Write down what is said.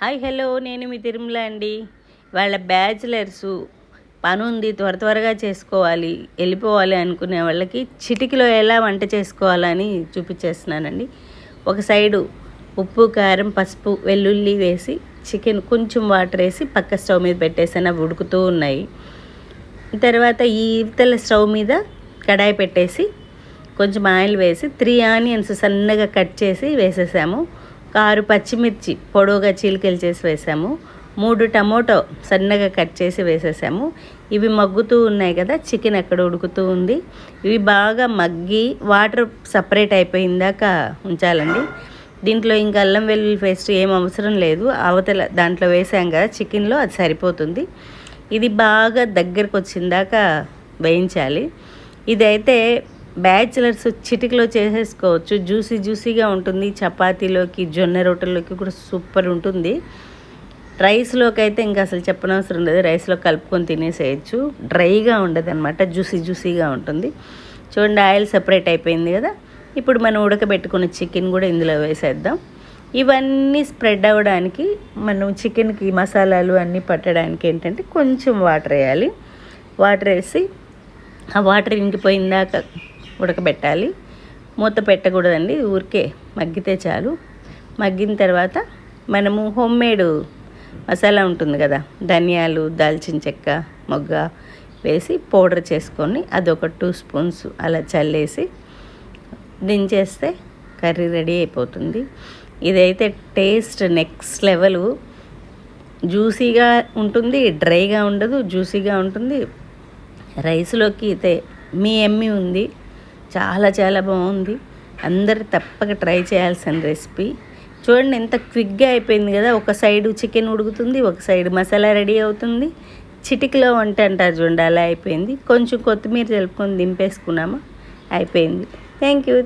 Hi hello, నేను మీ తిరుమల అండి. వాళ్ళ బ్యాచిలర్సు పని ఉంది, త్వరగా చేసుకోవాలి, వెళ్ళిపోవాలి అనుకునే వాళ్ళకి చిటికలో ఎలా వంట చేసుకోవాలని చూపించేస్తున్నానండి. ఒక సైడు ఉప్పు, కారం, పసుపు, వెల్లుల్లి వేసి చికెన్ కొంచెం వాటర్ వేసి పక్క స్టవ్ మీద పెట్టేసాను. అవి ఉడుకుతూ ఉన్నాయి. తర్వాత ఈ ఇవతల స్టవ్ మీద కడాయి పెట్టేసి కొంచెం ఆయిల్ వేసి 3 ఆనియన్స్ సన్నగా కట్ చేసి వేసేసాము. 6 పచ్చిమిర్చి పొడవుగా చీలికలు చేసి వేసాము. 3 టమోటో సన్నగా కట్ చేసి వేసేసాము. ఇవి మగ్గుతూ ఉన్నాయి కదా, చికెన్ అక్కడ ఉడుకుతూ ఉంది. ఇవి బాగా మగ్గి వాటర్ సపరేట్ అయిపోయిందాక ఉంచాలండి. దీంట్లో ఇంకా అల్లం వెల్లుల్లి పేస్ట్ ఏం అవసరం లేదు, అవతల దాంట్లో వేసాం కదా చికెన్లో, అది సరిపోతుంది. ఇది బాగా దగ్గరకు వచ్చిందాక వేయించాలి. ఇదైతే బ్యాచిలర్స్ చిటికలో చేసేసుకోవచ్చు. జ్యూసీగా ఉంటుంది. చపాతీలోకి, జొన్న రొట్టెల్లోకి కూడా సూపర్ ఉంటుంది. రైస్లోకి అయితే ఇంకా అసలు చెప్పనవసరం లేదు. రైస్లో కలుపుకొని తినేసేయచ్చు. డ్రైగా ఉండదు అనమాట, జ్యూసీగా ఉంటుంది. చూడండి, ఆయిల్ సపరేట్ అయిపోయింది కదా. ఇప్పుడు మనం ఉడకబెట్టుకున్న చికెన్ కూడా ఇందులో వేసేద్దాం. ఇవన్నీ స్ప్రెడ్ అవ్వడానికి, మనం చికెన్కి మసాలాలు అన్నీ పట్టడానికి ఏంటంటే కొంచెం వాటర్ వేయాలి. వాటర్ వేసి ఆ వాటర్ ఇంకిపోయిందాక ఉడకబెట్టాలి. మూత పెట్టకూడదండి, ఊరికే మగ్గితే చాలు. మగ్గిన తర్వాత మనము హోమ్ మేడ్ మసాలా ఉంటుంది కదా, ధనియాలు, దాల్చిన చెక్క, మొగ్గ వేసి పౌడర్ చేసుకొని అదొక 2 స్పూన్స్ అలా చల్లేసి దించేస్తే కర్రీ రెడీ అయిపోతుంది. ఇదైతే టేస్ట్ నెక్స్ట్ లెవెల్. జ్యూసీగా ఉంటుంది, డ్రైగా ఉండదు, జ్యూసీగా ఉంటుంది. రైస్లోకి అయితే ఎమ్మి ఉంది. చాలా బాగుంది. అందరు తప్పక ట్రై చేయాల్సిన రెసిపీ. చూడండి ఎంత క్విక్గా అయిపోయింది కదా. ఒక సైడు చికెన్ ఉడుకుతుంది, ఒక సైడు మసాలా రెడీ అవుతుంది. చిటికలో వంట అంటారు చూడండి, అలా అయిపోయింది. కొంచెం కొత్తిమీర జలుపుకొని దింపేసుకున్నామా, అయిపోయింది. Thank you.